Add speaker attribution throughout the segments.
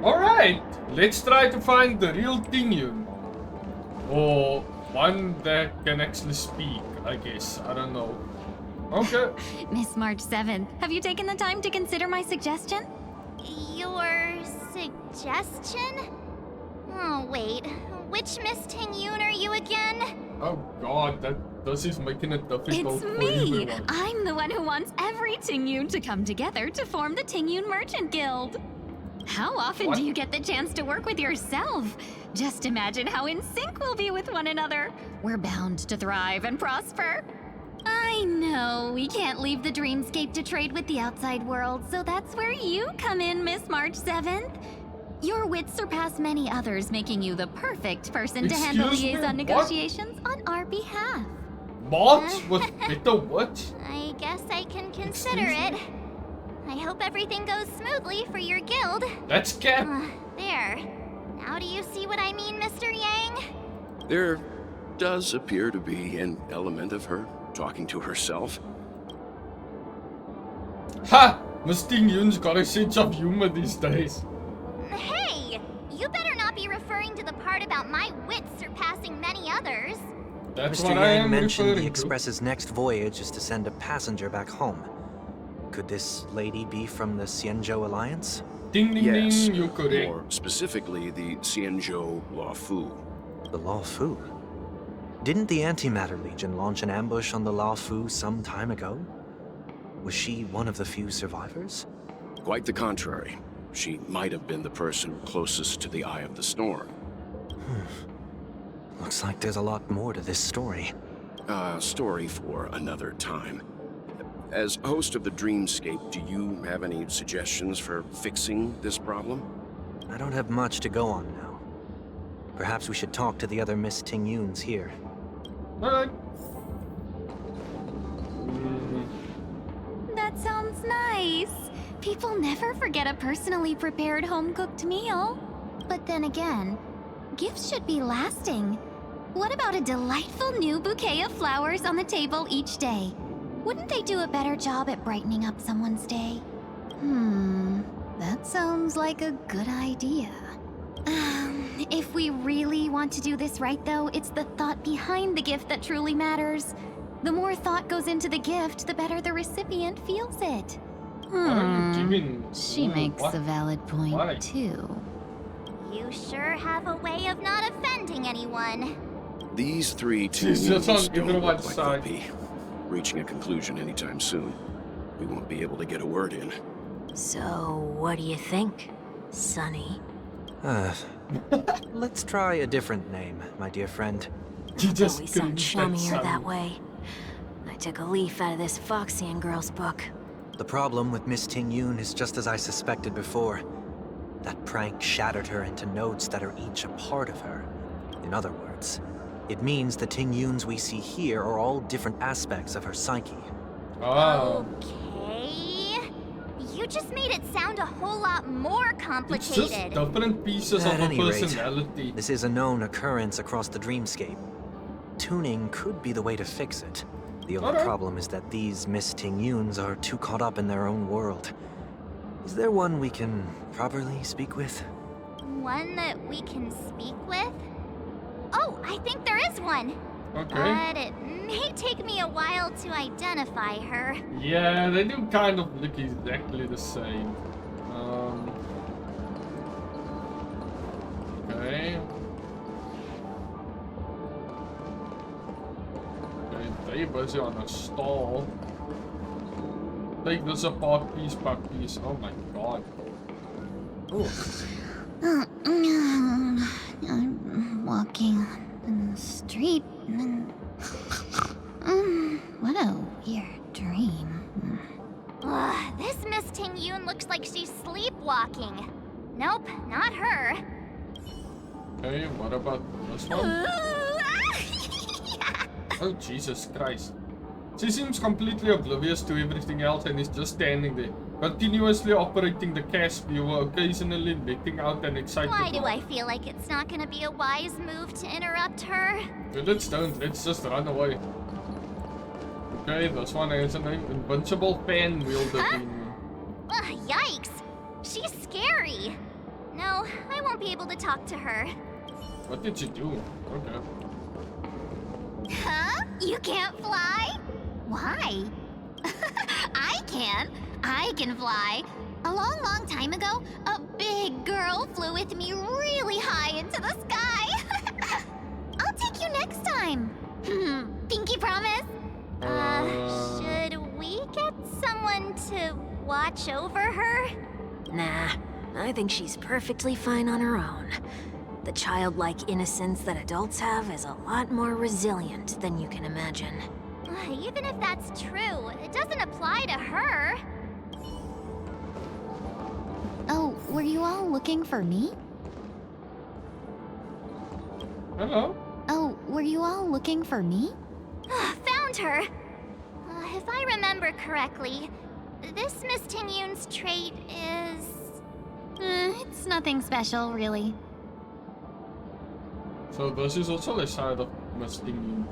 Speaker 1: Alright, let's try to find the real Tingyun. Or one that can actually speak, I guess. I don't know. Okay.
Speaker 2: Miss March 7th, have you taken the time to consider my suggestion?
Speaker 3: Your suggestion? Oh, wait. Which Miss Tingyun are you again?
Speaker 1: Oh god, this is making it difficult
Speaker 2: It's
Speaker 1: for
Speaker 2: me!
Speaker 1: everyone.
Speaker 2: I'm the one who wants every Tingyun to come together to form the Tingyun Merchant Guild. How often
Speaker 1: What?
Speaker 2: do you get the chance to work with yourself? Just imagine how in sync we'll be with one another. We're bound to thrive and prosper. I know, we can't leave the dreamscape to trade with the outside world, so that's where you come in, Miss March 7th. Your wits surpass many others, making you the perfect person to handle
Speaker 1: Excuse me,
Speaker 2: liaison
Speaker 1: what?
Speaker 2: negotiations on our behalf.
Speaker 1: March with better what?
Speaker 3: I guess I can consider
Speaker 1: Excuse
Speaker 3: it. I hope everything goes smoothly for your guild.
Speaker 1: That's Cap.
Speaker 3: There. Now do you see what I mean, Mr. Yang?
Speaker 4: There does appear to be an element of her talking to herself.
Speaker 1: Ha! Miss Tingyun's got a sense of humor these days.
Speaker 3: Hey! You better not be referring to the part about my wits surpassing many others.
Speaker 1: That's
Speaker 5: Mr.
Speaker 1: what I
Speaker 5: Yang
Speaker 1: am
Speaker 5: mentioned the
Speaker 1: referring to.
Speaker 5: Express's next voyage is to send a passenger back home. Could this lady be from the Xianzhou Alliance?
Speaker 1: Ding ding
Speaker 4: Yes,
Speaker 1: ding, you're correct.
Speaker 4: or specifically the Xianzhou Luofu.
Speaker 5: The Luofu? Didn't the Antimatter Legion launch an ambush on the Luofu some time ago? Was she one of the few survivors?
Speaker 4: Quite the contrary. She might have been the person closest to the eye of the storm.
Speaker 5: Looks like there's a lot more to this story.
Speaker 4: Story for another time. As host of the Dreamscape, do you have any suggestions for fixing this problem?
Speaker 5: I don't have much to go on now. Perhaps we should talk to the other Miss Tingyuns here.
Speaker 1: Alright.
Speaker 2: That sounds nice. People never forget a personally prepared home-cooked meal. But then again, gifts should be lasting. What about a delightful new bouquet of flowers on the table each day? Wouldn't they do a better job at brightening up someone's day? That sounds like a good idea. If we really want to do this right, though, it's the thought behind the gift that truly matters. The more thought goes into the gift, the better the recipient feels it.
Speaker 1: What are you giving?
Speaker 2: She makes
Speaker 1: what?
Speaker 2: a valid point,
Speaker 1: Why?
Speaker 2: too.
Speaker 3: You sure have a way of not offending anyone.
Speaker 4: These three
Speaker 1: She's just on
Speaker 4: Tingyuns don't
Speaker 1: everyone's
Speaker 4: look like they'll
Speaker 1: side.
Speaker 4: be reaching a conclusion anytime soon. We won't be able to get a word in.
Speaker 6: So, what do you think, Sonny?
Speaker 5: Let's try a different name, my dear friend.
Speaker 1: You just
Speaker 6: Always sound
Speaker 1: cringed
Speaker 6: chummier
Speaker 1: at
Speaker 6: that
Speaker 1: Sunny.
Speaker 6: way. I took a leaf out of this Foxian girl's book.
Speaker 5: The problem with Miss Tingyun is just as I suspected before. That prank shattered her into notes that are each a part of her. In other words, it means the Tingyuns we see here are all different aspects of her psyche.
Speaker 1: Oh.
Speaker 3: Okay. You just made it sound a whole lot more
Speaker 1: It's just
Speaker 3: complicated.
Speaker 1: different pieces
Speaker 5: At
Speaker 1: of a
Speaker 5: any rate,
Speaker 1: personality.
Speaker 5: This is a known occurrence across the dreamscape. Tuning could be the way to fix it. The only
Speaker 1: Alright.
Speaker 5: problem is that these Miss Tingyuns are too caught up in their own world. Is there one we can properly speak with?
Speaker 3: One that we can speak with? Oh, I think there is one.
Speaker 1: Okay.
Speaker 3: But it may take me a while to identify her.
Speaker 1: Yeah, they do kind of look exactly the same. Okay. Okay, they busy on a stall. Take this apart piece by piece. Oh my god.
Speaker 2: I'm walking in the street and... what a weird dream.
Speaker 3: Ugh, this Miss Tingyun looks like she's sleepwalking. Nope, not her.
Speaker 1: Okay, what about this one? Oh, Jesus Christ. She seems completely oblivious to everything else and is just standing there, continuously operating the cash viewer, occasionally letting out an excited
Speaker 3: Why do I
Speaker 1: laugh.
Speaker 3: feel like it's not gonna be a wise move to interrupt her?
Speaker 1: Well, let's don't. Let's just run away. Okay, this one has a name. Invincible fan wielder.
Speaker 3: Huh? Ugh, yikes! She's scary. No, no, I won't be able to talk to her.
Speaker 1: What did you do? Okay.
Speaker 3: Huh? You can't fly? Why? I can. I can fly. A long, long time ago, a big girl flew with me really high into the sky. I'll take you next time. Pinky promise? Should we get someone to watch over her?
Speaker 6: Nah, I think she's perfectly fine on her own. The childlike innocence that adults have is a lot more resilient than you can imagine.
Speaker 3: Even if that's true, it doesn't apply to her.
Speaker 2: Oh, were you all looking for me?
Speaker 1: Hello?
Speaker 2: Oh, were you all looking for me?
Speaker 3: Found her! If I remember correctly, this Miss Tingyun's trait is...
Speaker 2: It's nothing special, really.
Speaker 1: So this is also a side of Miss Tingyun.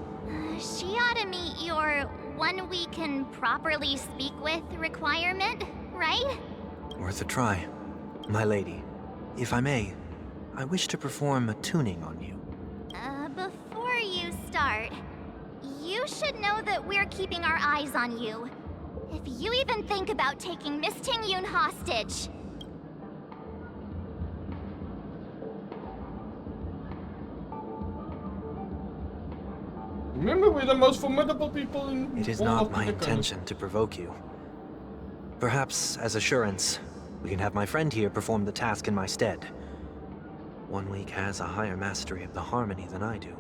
Speaker 3: She ought to meet your one we can properly speak with requirement, right?
Speaker 5: Worth a try. My lady, if I may, I wish to perform a tuning on you.
Speaker 3: Before you start, you should know that we're keeping our eyes on you. If you even think about taking Miss Tingyun hostage...
Speaker 1: Remember, we're the most formidable people in
Speaker 5: It is
Speaker 1: all
Speaker 5: not
Speaker 1: of
Speaker 5: my
Speaker 1: the country.
Speaker 5: intention to provoke you. Perhaps, as assurance, we can have my friend here perform the task in my stead. 1 week has a higher mastery of the harmony than I do.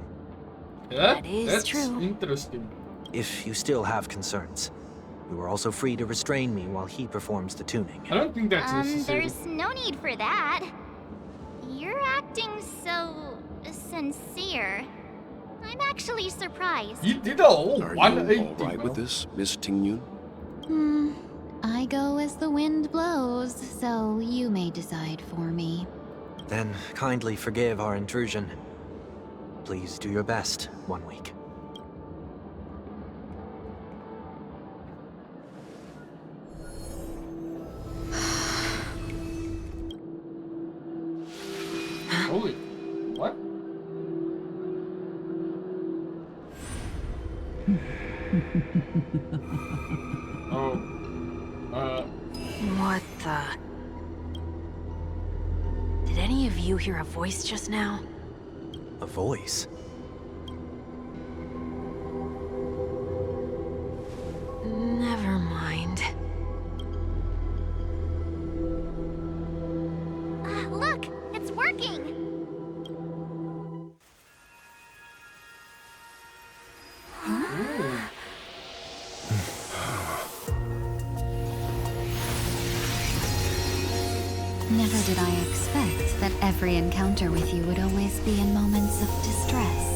Speaker 1: Yeah,
Speaker 6: That is
Speaker 1: that's
Speaker 6: true.
Speaker 1: interesting.
Speaker 5: If you still have concerns, you are also free to restrain me while he performs the tuning.
Speaker 1: I don't think that's necessary.
Speaker 3: there's no need for that. You're acting so... sincere. I'm actually surprised.
Speaker 1: You did a whole
Speaker 4: Are
Speaker 1: 180.
Speaker 4: you all right with this, Miss Tingyun?
Speaker 2: I go as the wind blows, so you may decide for me.
Speaker 5: Then kindly forgive our intrusion. Please do your best, 1 week.
Speaker 1: Holy. What? Oh.
Speaker 6: What the... Did any of you hear a voice just now?
Speaker 5: A voice?
Speaker 6: Never mind.
Speaker 3: Look, it's working!
Speaker 1: Ooh.
Speaker 2: Never did I expect that every encounter with you would always be in moments of distress.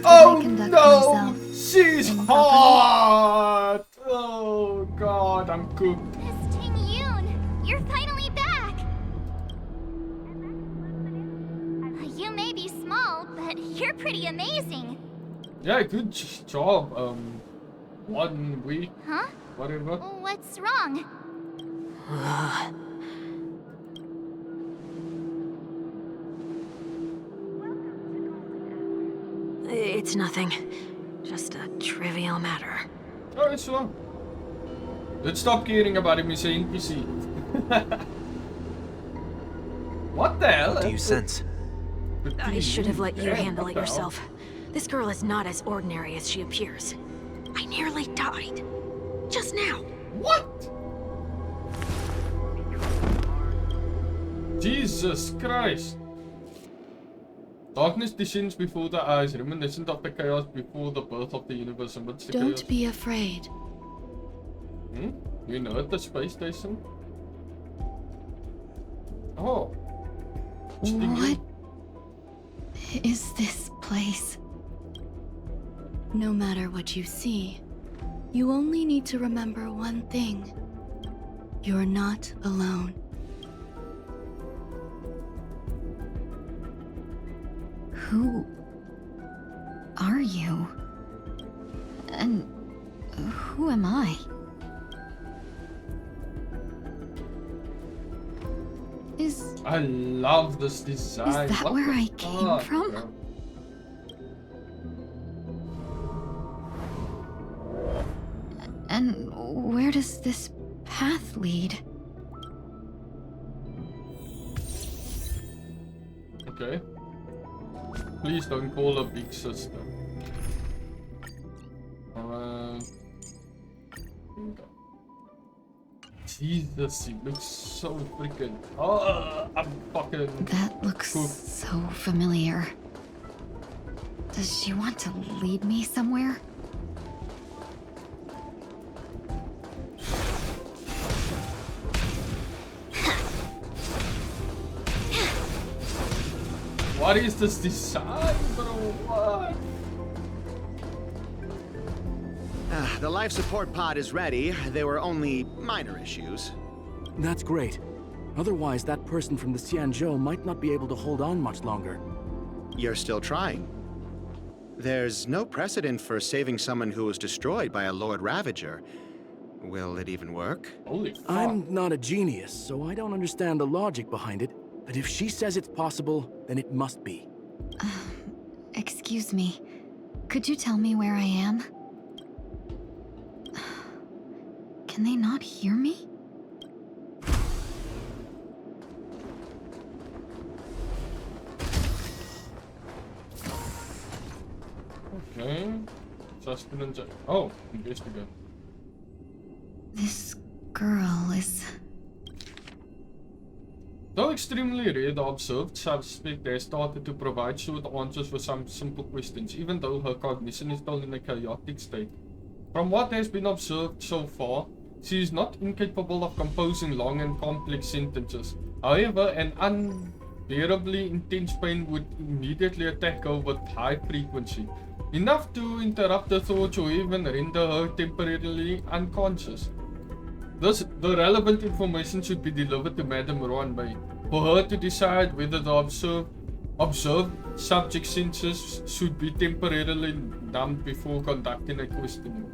Speaker 1: Oh
Speaker 2: conduct
Speaker 1: no!
Speaker 2: myself
Speaker 1: She's
Speaker 2: improperly?
Speaker 1: hot! Oh god, I'm cooked.
Speaker 3: Miss Tingyun, you're finally back! You may be small, but you're pretty amazing.
Speaker 1: Yeah, good job. 1 week,
Speaker 3: Huh?
Speaker 1: whatever.
Speaker 3: What's wrong?
Speaker 6: It's nothing. Just a trivial matter.
Speaker 1: Oh, it's wrong. Let's stop caring about him, he's an NPC. What the hell?
Speaker 5: What do you sense?
Speaker 6: I should have let you
Speaker 1: Damn,
Speaker 6: handle
Speaker 1: what
Speaker 6: it
Speaker 1: the hell?
Speaker 6: yourself. This girl is not as ordinary as she appears. I nearly died. Just now.
Speaker 1: What? Jesus Christ. Darkness descends before the eyes, reminiscent of the chaos before the birth of the universe. And what's the chaos?
Speaker 7: Don't be afraid.
Speaker 1: You know at the space station? Oh. It's the
Speaker 7: What is this place? No matter what you see, you only need to remember one thing. You're not alone.
Speaker 2: Who are you? And who am I?
Speaker 1: I love this design.
Speaker 2: Is that
Speaker 1: What
Speaker 2: where
Speaker 1: the
Speaker 2: I came
Speaker 1: fuck,
Speaker 2: from?
Speaker 1: bro?
Speaker 2: And where does this path lead?
Speaker 1: Okay. Please don't call her big sister. Jesus, he looks so freaking. Oh, I'm fucking.
Speaker 2: That looks
Speaker 1: Cool.
Speaker 2: so familiar. Does she want to lead me somewhere?
Speaker 1: What is this design, bro? What?
Speaker 8: The life support pod is ready. There were only minor issues.
Speaker 9: That's great. Otherwise, that person from the Xianzhou might not be able to hold on much longer.
Speaker 8: You're still trying. There's no precedent for saving someone who was destroyed by a Lord Ravager. Will it even work?
Speaker 1: Holy fuck.
Speaker 9: I'm not a genius, so I don't understand the logic behind it. But if she says it's possible, then it must be.
Speaker 2: Excuse me. Could you tell me where I am? Can they not hear me?
Speaker 1: Okay. Sustenance. Oh, investigate.
Speaker 2: This girl is...
Speaker 1: Though extremely rare, the observed suspect has started to provide short answers for some simple questions, even though her cognition is still in a chaotic state. From what has been observed so far, she is not incapable of composing long and complex sentences. However, an unbearably intense pain would immediately attack her with high frequency, enough to interrupt her thoughts or even render her temporarily unconscious. Thus, the relevant information should be delivered to Madame Ruanmei for her to decide whether the observed subject senses should be temporarily numbed before conducting a questioning.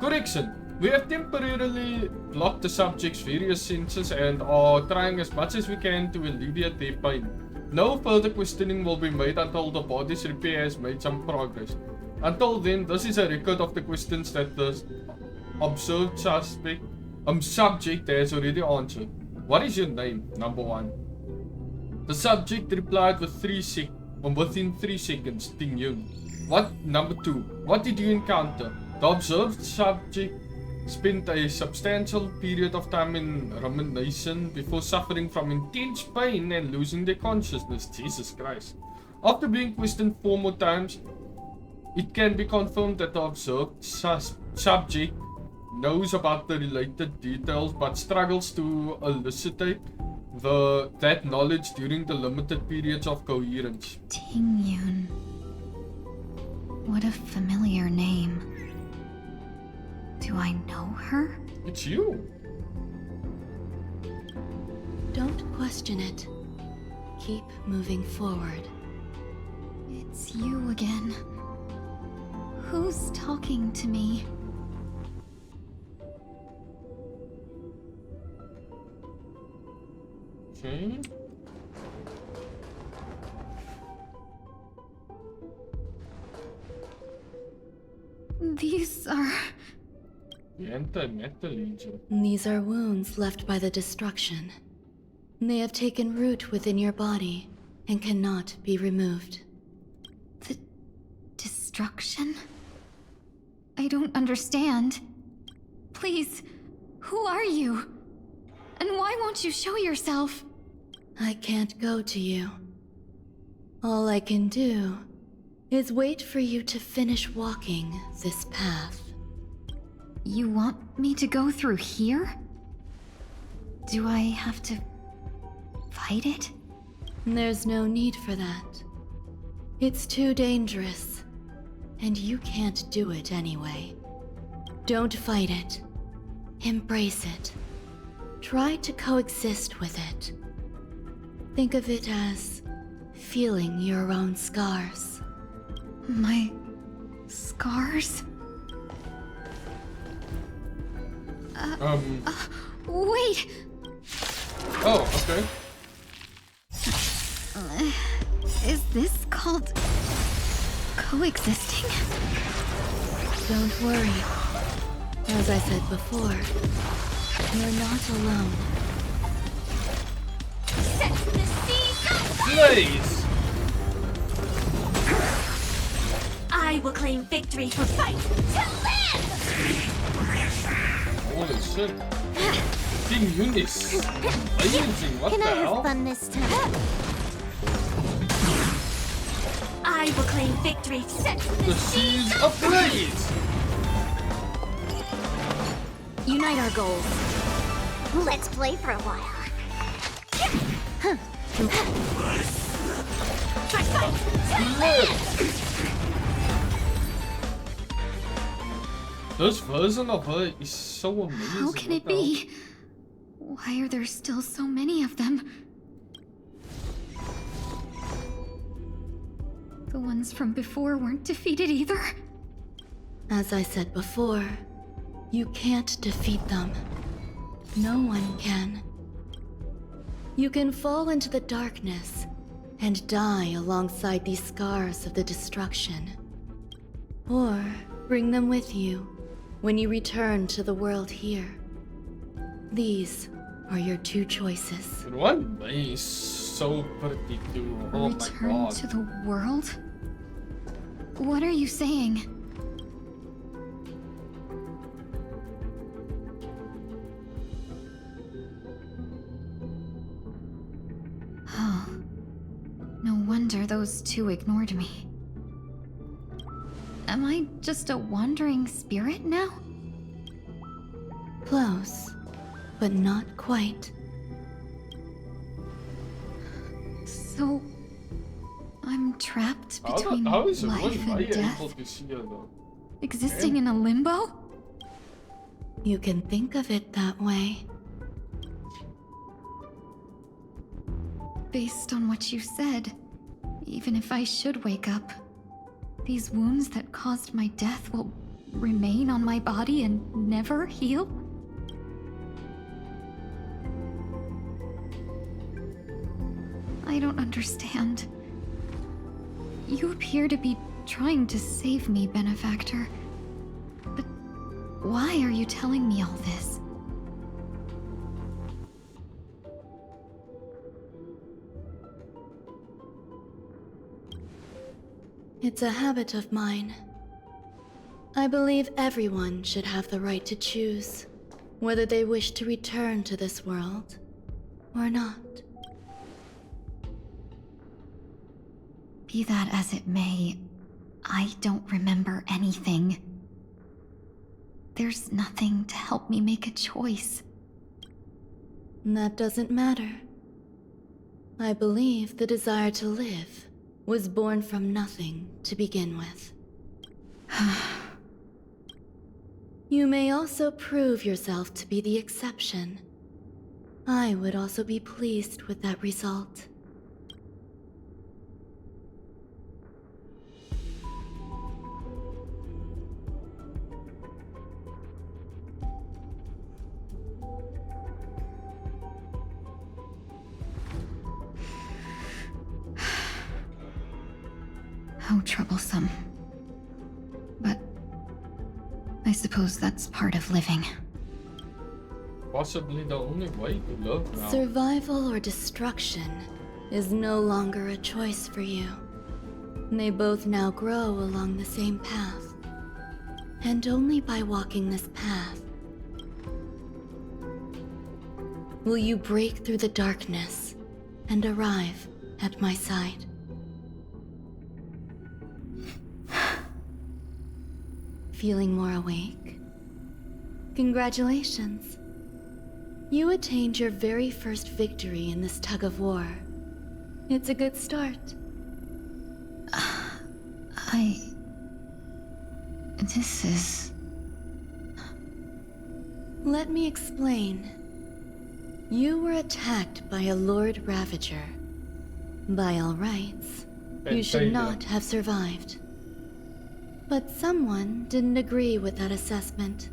Speaker 1: Correction. We have temporarily blocked the subject's various senses and are trying as much as we can to alleviate their pain. No further questioning will be made until the body's repair has made some progress. Until then, this is a record of the questions that the observed subject has already answered. What is your name? Number 1. The subject replied within 3 seconds. Tingyun. What? Number 2. What did you encounter? The observed subject spent a substantial period of time in rumination before suffering from intense pain and losing their consciousness. Jesus Christ. After being questioned 4 more times, it can be confirmed that the observed subject knows about the related details but struggles to elucidate that knowledge during the limited periods of coherence.
Speaker 2: Tingyun. What a familiar name. Do I know her?
Speaker 1: It's you.
Speaker 7: Don't question it. Keep moving forward.
Speaker 2: It's you again. Who's talking to me?
Speaker 1: Okay.
Speaker 2: These are...
Speaker 1: The Anti-Matter Legion.
Speaker 7: These are wounds left by the destruction. They have taken root within your body and cannot be removed.
Speaker 2: the destruction? I don't understand. Please, who are you? And why won't you show yourself?
Speaker 7: I can't go to you. All I can do is wait for you to finish walking this path.
Speaker 2: You want me to go through here? Do I have to fight it?
Speaker 7: There's no need for that. It's too dangerous, and you can't do it anyway. Don't fight it. Embrace it. Try to coexist with it. Think of it as feeling your own scars.
Speaker 2: My scars? Wait!
Speaker 1: Oh, okay.
Speaker 2: this called coexisting?
Speaker 7: Don't worry. As I said before, you're not alone.
Speaker 3: Set the seas on
Speaker 1: Blaze!
Speaker 3: I will claim victory for fight to live!
Speaker 1: Holy shit. Tingyun is amazing, what
Speaker 3: Can
Speaker 1: the
Speaker 3: I
Speaker 1: hell?
Speaker 3: have fun this time? I will claim victory. Set
Speaker 1: The seas ablaze!
Speaker 6: Unite our goals.
Speaker 3: Let's play for a while. Fight, fight, to live!
Speaker 1: This version of her is so amazing.
Speaker 2: How can it be? Why are there still so many of them? The ones from before weren't defeated either.
Speaker 7: As I said before, you can't defeat them. No one can. You can fall into the darkness and die alongside these scars of the destruction. Or bring them with you when you return to the world here. These are your two choices.
Speaker 1: And one is so pretty too. Oh my
Speaker 2: Return
Speaker 1: god.
Speaker 2: to the world? What are you saying? Oh. No wonder those two ignored me. Am I just a wandering spirit now?
Speaker 7: Close, but not quite.
Speaker 2: So... I'm trapped between
Speaker 1: How is it
Speaker 2: life
Speaker 1: why are
Speaker 2: and
Speaker 1: you
Speaker 2: death?
Speaker 1: able to see her though?
Speaker 2: Existing in a limbo?
Speaker 7: You can think of it that way.
Speaker 2: Based on what you said, even if I should wake up, these wounds that caused my death will remain on my body and never heal? I don't understand. You appear to be trying to save me, Benefactor. But why are you telling me all this?
Speaker 7: It's a habit of mine. I believe everyone should have the right to choose whether they wish to return to this world or not.
Speaker 2: Be that as it may, I don't remember anything. There's nothing to help me make a choice.
Speaker 7: That doesn't matter. I believe the desire to live was born from nothing to begin with. You may also prove yourself to be the exception. I would also be pleased with that result.
Speaker 2: How troublesome. But I suppose that's part of living.
Speaker 1: Possibly the only way to live now.
Speaker 7: Survival or destruction is no longer a choice for you. They both now grow along the same path. And only by walking this path will you break through the darkness and arrive at my side. Feeling more awake? Congratulations. You attained your very first victory in this tug of war. It's a good start.
Speaker 2: This is...
Speaker 7: Let me explain. You were attacked by a Lord Ravager. By all rights, you should not have survived. But someone didn't agree with that assessment,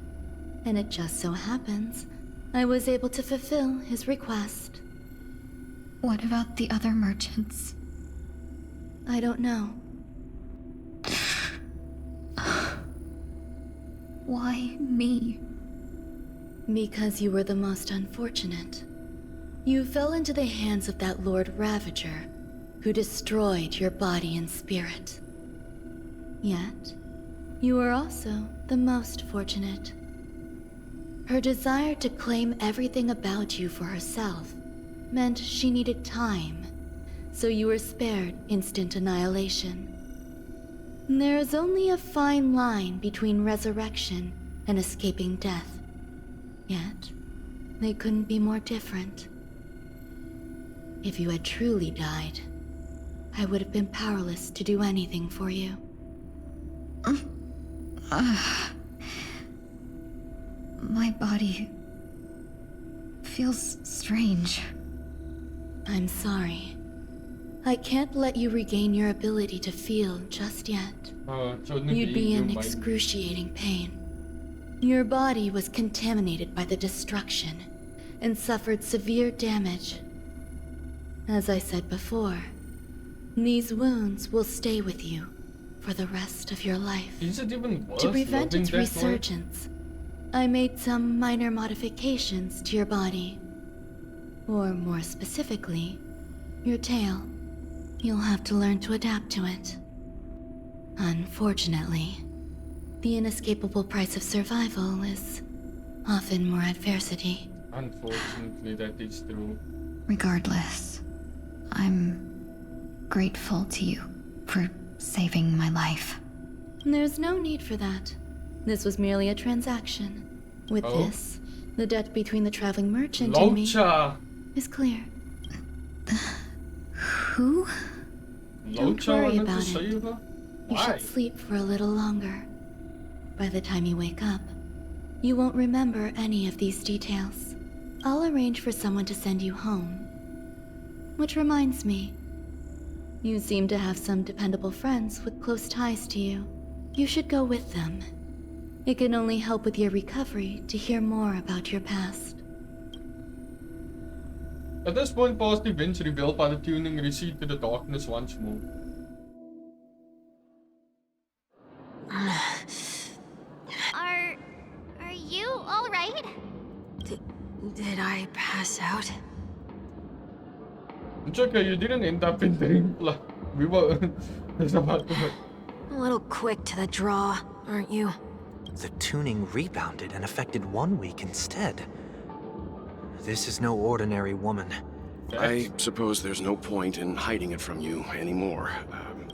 Speaker 7: and it just so happens I was able to fulfill his request.
Speaker 2: What about the other merchants?
Speaker 7: I don't know.
Speaker 2: Why me?
Speaker 7: Because you were the most unfortunate. You fell into the hands of that Lord Ravager, who destroyed your body and spirit. Yet, you were also the most fortunate. Her desire to claim everything about you for herself meant she needed time, so you were spared instant annihilation. There is only a fine line between resurrection and escaping death. Yet, they couldn't be more different. If you had truly died, I would have been powerless to do anything for you.
Speaker 2: My body feels strange.
Speaker 7: I'm sorry. I can't let you regain your ability to feel just yet. You'd be in excruciating pain. Your body was contaminated by the destruction and suffered severe damage. As I said before, these wounds will stay with you for the rest of your life.
Speaker 1: Is it even worth
Speaker 7: To prevent
Speaker 1: living
Speaker 7: its
Speaker 1: that way?
Speaker 7: resurgence, I made some minor modifications to your body. Or more specifically, your tail. You'll have to learn to adapt to it. Unfortunately, the inescapable price of survival is often more adversity.
Speaker 1: Unfortunately, that is true.
Speaker 2: Regardless, I'm grateful to you for saving my life.
Speaker 7: There's no need for that. This was merely a transaction. With
Speaker 1: Oh.
Speaker 7: this, the debt between the traveling merchant and me
Speaker 1: Locha!
Speaker 7: is clear.
Speaker 2: Who?
Speaker 7: Don't
Speaker 1: Locha
Speaker 7: worry
Speaker 1: wanted to
Speaker 7: about
Speaker 1: save
Speaker 7: it.
Speaker 1: her?
Speaker 7: You
Speaker 1: Why?
Speaker 7: should sleep for a little longer. By the time you wake up, you won't remember any of these details. I'll arrange for someone to send you home. Which reminds me, you seem to have some dependable friends with close ties to you. You should go with them. It can only help with your recovery to hear more about your past.
Speaker 1: At this point, past events revealed by the tuning recede to the darkness once more.
Speaker 3: Are you all right?
Speaker 6: Did I pass out?
Speaker 1: It's okay, you didn't end up in dream. We were just about to.
Speaker 6: A little quick to the draw, aren't you?
Speaker 5: The tuning rebounded and affected 1 week instead. This is no ordinary woman.
Speaker 4: I suppose there's no point in hiding it from you anymore.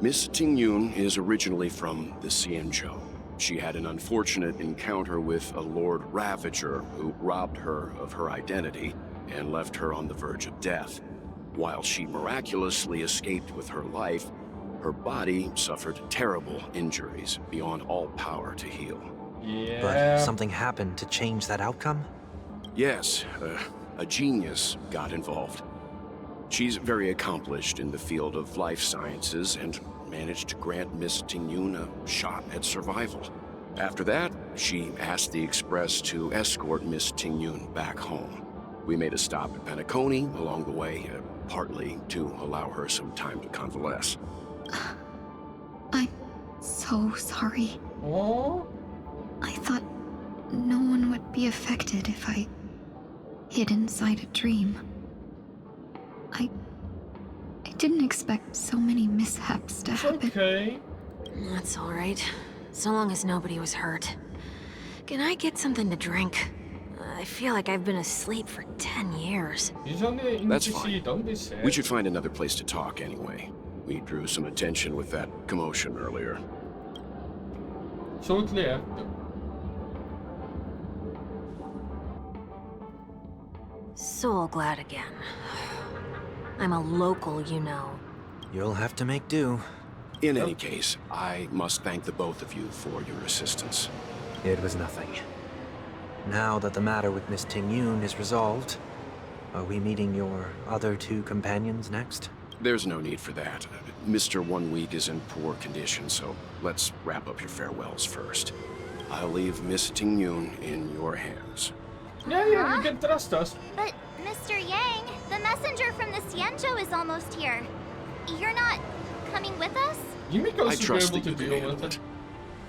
Speaker 4: Miss Tingyun is originally from the Xianzhou. She had an unfortunate encounter with a Lord Ravager who robbed her of her identity and left her on the verge of death. While she miraculously escaped with her life, her body suffered terrible injuries beyond all power to heal.
Speaker 1: Yeah.
Speaker 5: But something happened to change that outcome?
Speaker 4: Yes, a genius got involved. She's very accomplished in the field of life sciences and managed to grant Miss Tingyun a shot at survival. After that, she asked the Express to escort Miss Tingyun back home. We made a stop at Penacony along the way, partly to allow her some time to convalesce.
Speaker 2: I'm so sorry.
Speaker 1: Oh?
Speaker 2: I thought no one would be affected if I hid inside a dream. I didn't expect so many mishaps to happen.
Speaker 1: Okay.
Speaker 6: That's all right. So long as nobody was hurt. Can I get something to drink? I feel like I've been asleep for 10 years.
Speaker 1: He's only in
Speaker 4: That's
Speaker 1: to
Speaker 4: fine.
Speaker 1: see, don't be sad.
Speaker 4: We should find another place to talk anyway. We drew some attention with that commotion earlier.
Speaker 1: Shortly after.
Speaker 6: So glad again. I'm a local, you know.
Speaker 5: You'll have to make do.
Speaker 4: In any case, I must thank the both of you for your assistance.
Speaker 5: It was nothing. Now that the matter with Miss Tingyun is resolved, are we meeting your other two companions next?
Speaker 4: There's no need for that. Mr. 1 Week is in poor condition, so let's wrap up your farewells first. I'll leave Miss Tingyun in your hands.
Speaker 1: Yeah, you can trust us.
Speaker 3: But, Mr. Yang, the messenger from the Xianzhou is almost here. You're not coming with us?
Speaker 1: Yumiko
Speaker 4: I
Speaker 1: should be
Speaker 4: trust
Speaker 1: able
Speaker 4: that
Speaker 1: to
Speaker 4: you can
Speaker 1: deal
Speaker 4: handle
Speaker 1: with
Speaker 4: it.
Speaker 1: it.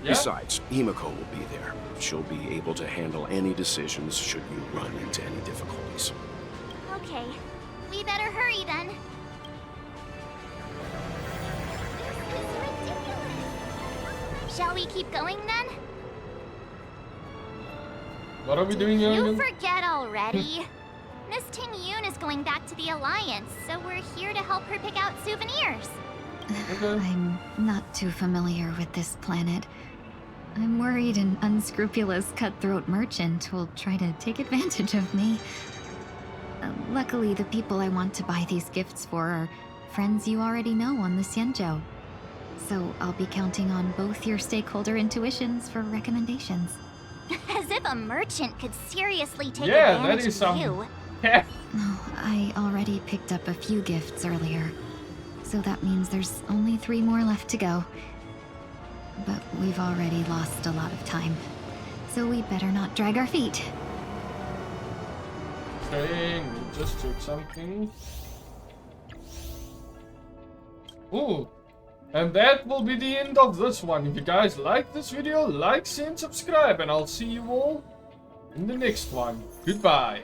Speaker 1: Yeah?
Speaker 4: Besides, Himiko will be there. She'll be able to handle any decisions should you run into any difficulties.
Speaker 3: Okay, we better hurry then. This is ridiculous. Shall we keep going then?
Speaker 1: What are we doing here
Speaker 3: You
Speaker 1: again?
Speaker 3: forget already. Miss Tingyun is going back to the Alliance, so we're here to help her pick out souvenirs.
Speaker 1: Okay.
Speaker 2: I'm not too familiar with this planet. I'm worried an unscrupulous cutthroat merchant will try to take advantage of me. Luckily, the people I want to buy these gifts for are friends you already know on the Xianzhou. So I'll be counting on both your stakeholder intuitions for recommendations.
Speaker 3: As if a merchant could seriously take
Speaker 1: Yeah, that
Speaker 3: advantage
Speaker 1: is
Speaker 3: of you.
Speaker 1: Yeah.
Speaker 2: Oh, I already picked up a few gifts earlier. So that means there's only 3 more left to go. But we've already lost a lot of time. So we better not drag our feet.
Speaker 1: Okay, we just took something. Ooh. And that will be the end of this one. If you guys like this video, like, share, and subscribe. And I'll see you all in the next one. Goodbye.